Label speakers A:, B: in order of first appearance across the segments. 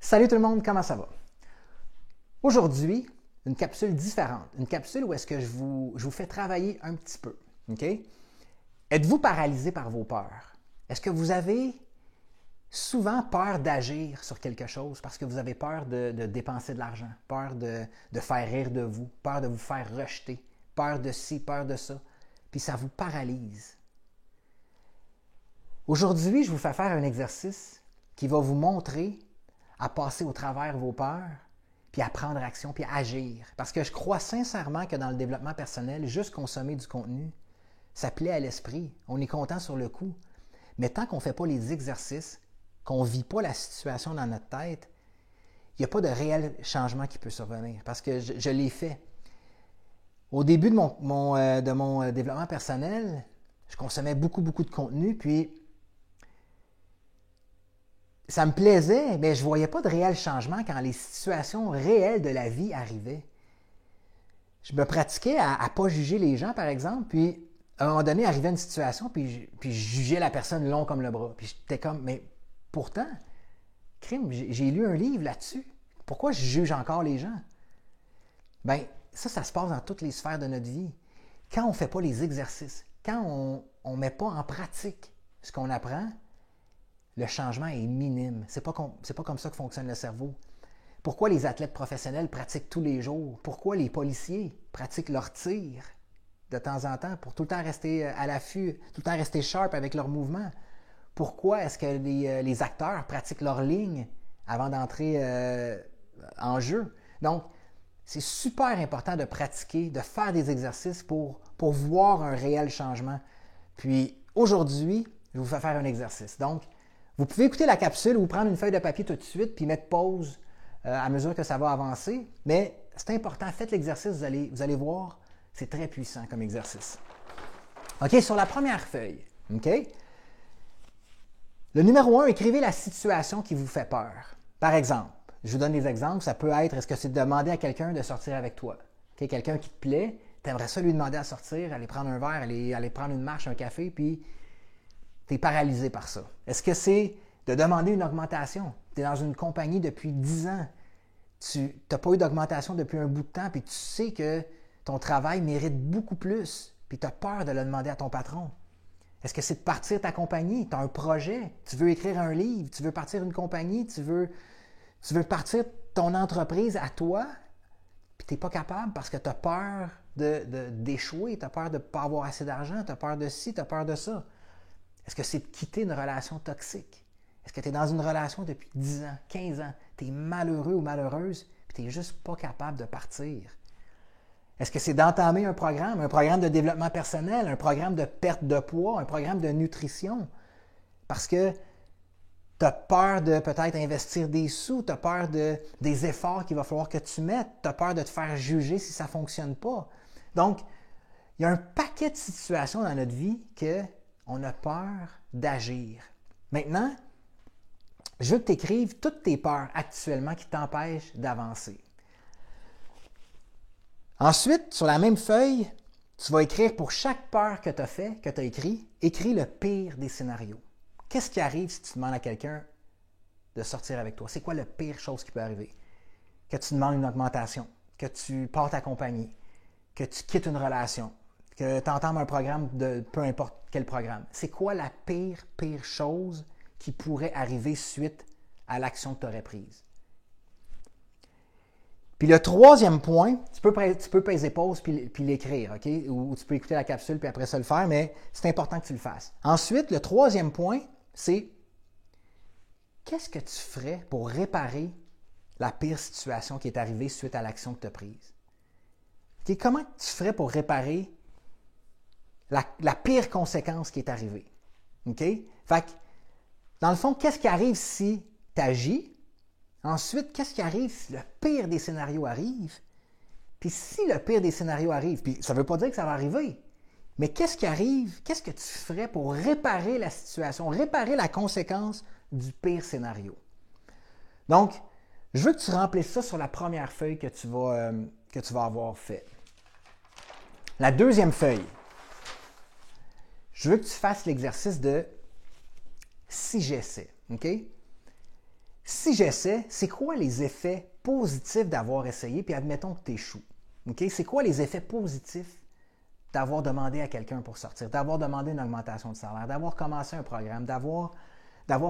A: Salut tout le monde, comment ça va? Aujourd'hui, une capsule différente. Une capsule où est-ce que je vous fais travailler un petit peu. OK? Êtes-vous paralysé par vos peurs? Est-ce que vous avez souvent peur d'agir sur quelque chose parce que vous avez peur de dépenser de l'argent, peur de faire rire de vous, peur de vous faire rejeter, peur de ci, peur de ça, puis ça vous paralyse? Aujourd'hui, je vous fais faire un exercice qui va vous montrer à passer au travers vos peurs, puis à prendre action, puis à agir. Parce que je crois sincèrement que dans le développement personnel, juste consommer du contenu, ça plaît à l'esprit. On est content sur le coup. Mais tant qu'on ne fait pas les exercices, qu'on ne vit pas la situation dans notre tête, il n'y a pas de réel changement qui peut survenir. Parce que je l'ai fait. Au début de mon développement personnel, je consommais beaucoup de contenu, puis ça me plaisait, mais je ne voyais pas de réel changement quand les situations réelles de la vie arrivaient. Je me pratiquais à ne pas juger les gens, par exemple, puis à un moment donné, arrivait une situation, puis je jugeais la personne long comme le bras. Puis j'étais comme, mais pourtant, crime, j'ai lu un livre là-dessus. Pourquoi je juge encore les gens? Bien, ça se passe dans toutes les sphères de notre vie. Quand on ne fait pas les exercices, quand on ne met pas en pratique ce qu'on apprend, le changement est minime. C'est pas comme ça que fonctionne le cerveau. Pourquoi les athlètes professionnels pratiquent tous les jours? Pourquoi les policiers pratiquent leur tir de temps en temps pour tout le temps rester à l'affût, tout le temps rester sharp avec leurs mouvements? Pourquoi est-ce que les acteurs pratiquent leur ligne avant d'entrer en jeu? Donc, c'est super important de pratiquer, de faire des exercices pour voir un réel changement. Puis, aujourd'hui, je vous fais faire un exercice. Donc, vous pouvez écouter la capsule ou prendre une feuille de papier tout de suite puis mettre pause à mesure que ça va avancer. Mais c'est important, faites l'exercice, vous allez voir, c'est très puissant comme exercice. OK, sur la première feuille, OK? Le numéro 1, écrivez la situation qui vous fait peur. Par exemple, je vous donne des exemples, ça peut être, est-ce que c'est de demander à quelqu'un de sortir avec toi? Okay? Quelqu'un qui te plaît, tu aimerais ça lui demander à sortir, aller prendre un verre, aller prendre une marche, un café, puis tu es paralysé par ça. Est-ce que c'est de demander une augmentation? Tu es dans une compagnie depuis 10 ans. Tu n'as pas eu d'augmentation depuis un bout de temps, puis tu sais que ton travail mérite beaucoup plus, puis tu as peur de le demander à ton patron. Est-ce que c'est de partir ta compagnie? Tu as un projet, tu veux écrire un livre, tu veux partir une compagnie, tu veux partir ton entreprise à toi, puis tu n'es pas capable parce que tu as peur d'échouer, tu as peur de ne pas avoir assez d'argent, tu as peur de ci, tu as peur de ça. Est-ce que c'est de quitter une relation toxique? Est-ce que tu es dans une relation depuis 10 ans, 15 ans, tu es malheureux ou malheureuse, puis tu n'es juste pas capable de partir? Est-ce que c'est d'entamer un programme de développement personnel, un programme de perte de poids, un programme de nutrition? Parce que tu as peur de peut-être investir des sous, tu as peur des efforts qu'il va falloir que tu mettes, tu as peur de te faire juger si ça ne fonctionne pas. Donc, il y a un paquet de situations dans notre vie qu'on a peur d'agir. Maintenant, je veux que tu écrives toutes tes peurs actuellement qui t'empêchent d'avancer. Ensuite, sur la même feuille, tu vas écrire pour chaque peur que tu as fait, que tu as écris le pire des scénarios. Qu'est-ce qui arrive si tu demandes à quelqu'un de sortir avec toi? C'est quoi la pire chose qui peut arriver? Que tu demandes une augmentation, que tu pars ta compagnie, que tu quittes une relation, que tu entames un programme de peu importe quel programme. C'est quoi la pire chose qui pourrait arriver suite à l'action que tu aurais prise? Puis le troisième point, tu peux peser pause puis l'écrire, OK? Ou tu peux écouter la capsule puis après ça le faire, mais c'est important que tu le fasses. Ensuite, le troisième point, c'est qu'est-ce que tu ferais pour réparer la pire situation qui est arrivée suite à l'action que tu as prise? Okay? Comment tu ferais pour réparer la pire conséquence qui est arrivée? OK? Fait que, dans le fond, qu'est-ce qui arrive si tu agis? Ensuite, qu'est-ce qui arrive si le pire des scénarios arrive? Puis si le pire des scénarios arrive, puis ça ne veut pas dire que ça va arriver, mais qu'est-ce qui arrive? Qu'est-ce que tu ferais pour réparer la situation, réparer la conséquence du pire scénario? Donc, je veux que tu remplisses ça sur la première feuille que tu vas avoir fait. La deuxième feuille, je veux que tu fasses l'exercice de si j'essaie. OK? si j'essaie, c'est quoi les effets positifs d'avoir essayé, puis admettons que tu échoues. Okay? C'est quoi les effets positifs d'avoir demandé à quelqu'un pour sortir, d'avoir demandé une augmentation de salaire, d'avoir commencé un programme, d'avoir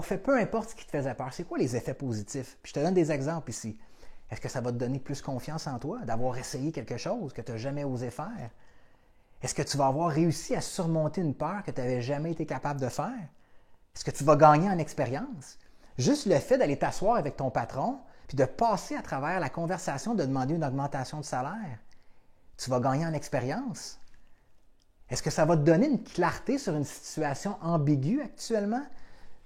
A: fait peu importe ce qui te faisait peur. C'est quoi les effets positifs? Puis je te donne des exemples ici. Est-ce que ça va te donner plus confiance en toi d'avoir essayé quelque chose que tu n'as jamais osé faire? Est-ce que tu vas avoir réussi à surmonter une peur que tu n'avais jamais été capable de faire? Est-ce que tu vas gagner en expérience? Juste le fait d'aller t'asseoir avec ton patron puis de passer à travers la conversation de demander une augmentation de salaire, tu vas gagner en expérience. Est-ce que ça va te donner une clarté sur une situation ambiguë actuellement?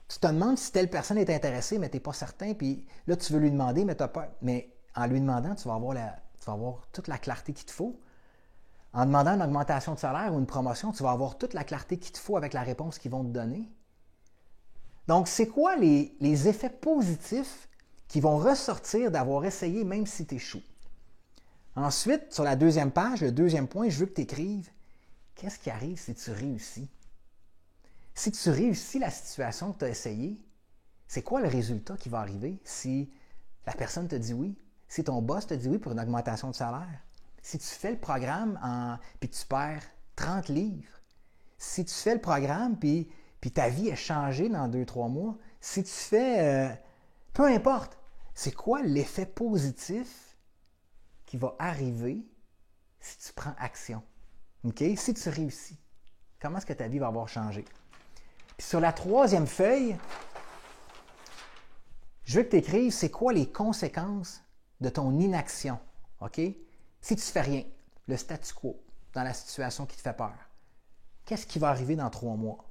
A: Tu te demandes si telle personne est intéressée, mais tu n'es pas certain, puis là, tu veux lui demander, mais tu n'as pas. Mais en lui demandant, tu vas avoir toute la clarté qu'il te faut. En demandant une augmentation de salaire ou une promotion, tu vas avoir toute la clarté qu'il te faut avec la réponse qu'ils vont te donner. Donc, c'est quoi les effets positifs qui vont ressortir d'avoir essayé même si tu échoues? Ensuite, sur la deuxième page, le deuxième point, je veux que tu écrives qu'est-ce qui arrive si tu réussis? Si tu réussis la situation que tu as essayée, c'est quoi le résultat qui va arriver si la personne te dit oui? Si ton boss te dit oui pour une augmentation de salaire? Si tu fais le programme puis tu perds 30 livres? Si tu fais le programme puis ta vie est changée dans 2-3 mois? Si tu fais... peu importe, c'est quoi l'effet positif qui va arriver si tu prends action? Okay? Si tu réussis, comment est-ce que ta vie va avoir changé? Puis sur la troisième feuille, je veux que tu écrives c'est quoi les conséquences de ton inaction. OK? Si tu ne fais rien, le statu quo, dans la situation qui te fait peur, qu'est-ce qui va arriver dans 3 mois?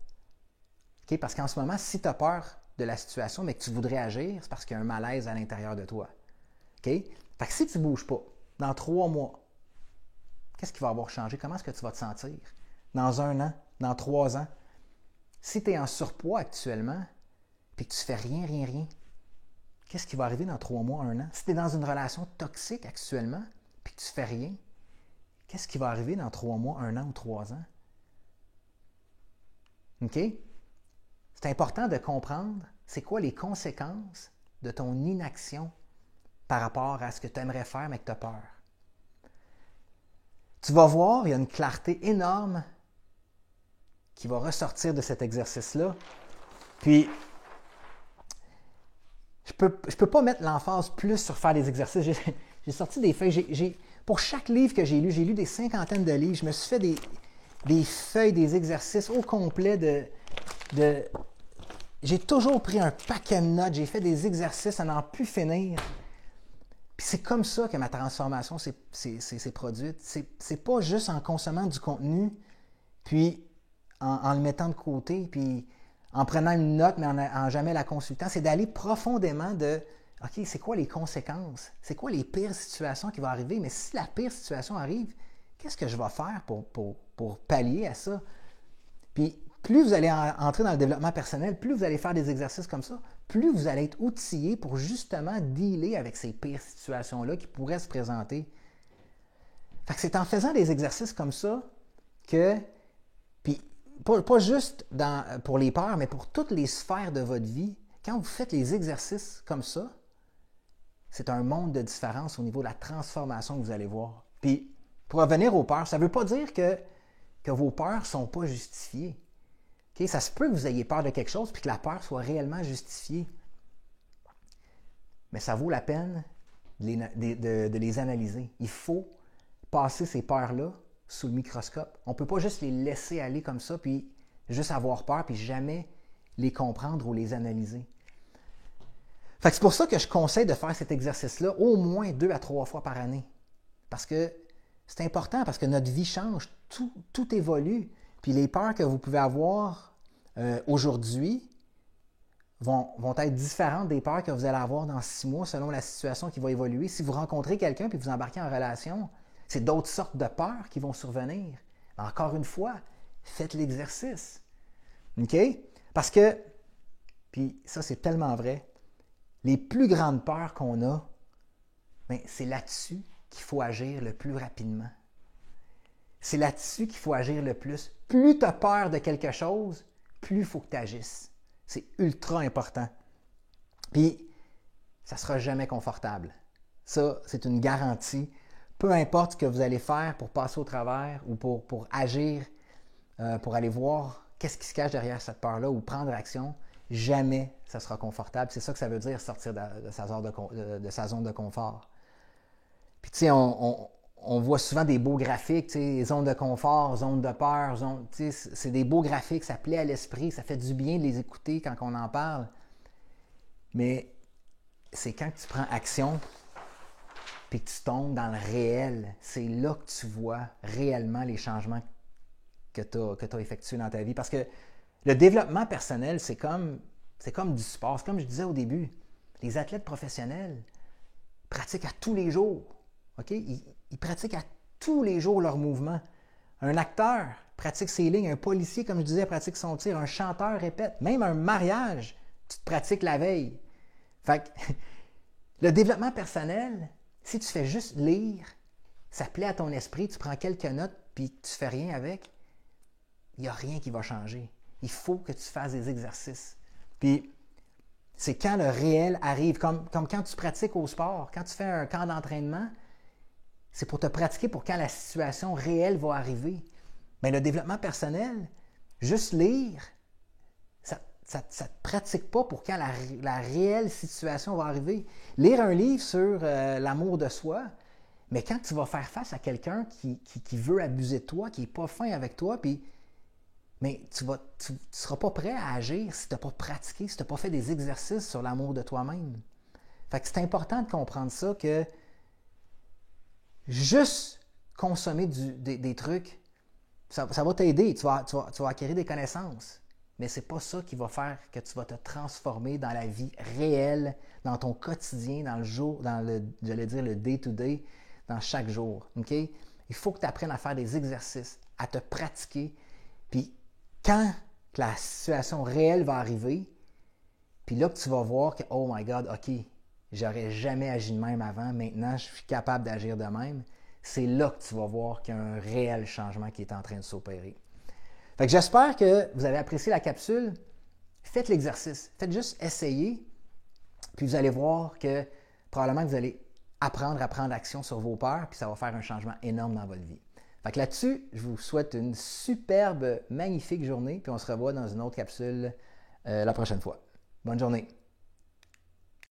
A: Okay? Parce qu'en ce moment, si tu as peur de la situation, mais que tu voudrais agir, c'est parce qu'il y a un malaise à l'intérieur de toi. Okay? Fait que si tu ne bouges pas, dans 3 mois, qu'est-ce qui va avoir changé? Comment est-ce que tu vas te sentir? Dans 1 an, dans 3 ans? Si tu es en surpoids actuellement, puis que tu ne fais rien, qu'est-ce qui va arriver dans 3 mois, 1 an? Si tu es dans une relation toxique actuellement, puis que tu ne fais rien, qu'est-ce qui va arriver dans 3 mois, 1 an ou 3 ans? OK? C'est important de comprendre c'est quoi les conséquences de ton inaction par rapport à ce que tu aimerais faire mais que tu as peur. Tu vas voir, il y a une clarté énorme qui va ressortir de cet exercice-là. Puis, je peux pas mettre l'emphase plus sur faire des exercices. J'ai sorti des feuilles. Pour chaque livre que j'ai lu des cinquantaines de livres. Je me suis fait des feuilles, des exercices au complet j'ai toujours pris un paquet de notes. J'ai fait des exercices à n'en plus finir. Puis c'est comme ça que ma transformation s'est produite. C'est pas juste en consommant du contenu, puis en le mettant de côté, puis en prenant une note, mais en jamais la consultant. C'est d'aller profondément de OK, c'est quoi les conséquences? C'est quoi les pires situations qui vont arriver? Mais si la pire situation arrive, qu'est-ce que je vais faire pour pallier à ça? Puis plus vous allez entrer dans le développement personnel, plus vous allez faire des exercices comme ça, plus vous allez être outillé pour justement dealer avec ces pires situations-là qui pourraient se présenter. Fait que c'est en faisant des exercices comme ça que, puis pas juste pour les peurs, mais pour toutes les sphères de votre vie, quand vous faites les exercices comme ça, c'est un monde de différence au niveau de la transformation que vous allez voir. Puis, pour revenir aux peurs, ça ne veut pas dire que vos peurs ne sont pas justifiées. Okay? Ça se peut que vous ayez peur de quelque chose puis que la peur soit réellement justifiée. Mais ça vaut la peine de les analyser. Il faut passer ces peurs-là sous le microscope. On ne peut pas juste les laisser aller comme ça puis juste avoir peur puis jamais les comprendre ou les analyser. Fait que c'est pour ça que je conseille de faire cet exercice-là au moins 2 à 3 fois par année. Parce que c'est important, parce que notre vie change, tout évolue. Puis les peurs que vous pouvez avoir aujourd'hui vont être différentes des peurs que vous allez avoir dans 6 mois selon la situation qui va évoluer. Si vous rencontrez quelqu'un puis vous embarquez en relation, c'est d'autres sortes de peurs qui vont survenir. Mais encore une fois, faites l'exercice. OK? Parce que, puis ça c'est tellement vrai, les plus grandes peurs qu'on a, bien, c'est là-dessus qu'il faut agir le plus rapidement. C'est là-dessus qu'il faut agir le plus. Plus tu as peur de quelque chose, plus il faut que tu agisses. C'est ultra important. Puis, ça ne sera jamais confortable. Ça, c'est une garantie. Peu importe ce que vous allez faire pour passer au travers ou pour agir, pour aller voir qu'est-ce qui se cache derrière cette peur-là ou prendre action, jamais ça sera confortable. C'est ça que ça veut dire, sortir de sa zone de confort. Puis tu sais, on voit souvent des beaux graphiques, tu sais, zone de confort, zone de peur, tu sais, c'est des beaux graphiques, ça plaît à l'esprit, ça fait du bien de les écouter quand on en parle. Mais c'est quand tu prends action puis que tu tombes dans le réel, c'est là que tu vois réellement les changements que tu as effectués dans ta vie. Parce que le développement personnel, c'est comme du sport. C'est comme je disais au début, les athlètes professionnels pratiquent à tous les jours. Okay? Ils pratiquent à tous les jours leurs mouvements. Un acteur pratique ses lignes, un policier, comme je disais, pratique son tir, un chanteur répète. Même un mariage, tu te pratiques la veille. Fait que, le développement personnel, si tu fais juste lire, ça plaît à ton esprit, tu prends quelques notes puis tu fais rien avec, il n'y a rien qui va changer. Il faut que tu fasses des exercices. Puis, c'est quand le réel arrive, comme quand tu pratiques au sport, quand tu fais un camp d'entraînement, c'est pour te pratiquer pour quand la situation réelle va arriver. Mais le développement personnel, juste lire, ça ne te pratique pas pour quand la réelle situation va arriver. Lire un livre sur l'amour de soi, mais quand tu vas faire face à quelqu'un qui veut abuser de toi, qui n'est pas fin avec toi, mais tu ne seras pas prêt à agir si tu n'as pas pratiqué, si tu n'as pas fait des exercices sur l'amour de toi-même. Fait que c'est important de comprendre ça, que juste consommer des trucs, ça va t'aider, tu vas acquérir des connaissances. Mais ce n'est pas ça qui va faire que tu vas te transformer dans la vie réelle, dans ton quotidien, j'allais dire le day-to-day, dans chaque jour. Okay? Il faut que tu apprennes à faire des exercices, à te pratiquer. Puis quand la situation réelle va arriver, puis là que tu vas voir que, oh my God, OK, j'aurais jamais agi de même avant, maintenant je suis capable d'agir de même, c'est là que tu vas voir qu'il y a un réel changement qui est en train de s'opérer. Fait que j'espère que vous avez apprécié la capsule. Faites l'exercice. Faites juste essayer. Puis vous allez voir que probablement que vous allez apprendre à prendre action sur vos peurs, puis ça va faire un changement énorme dans votre vie. Fait que là-dessus, je vous souhaite une superbe, magnifique journée, puis on se revoit dans une autre capsule la prochaine fois. Bonne journée.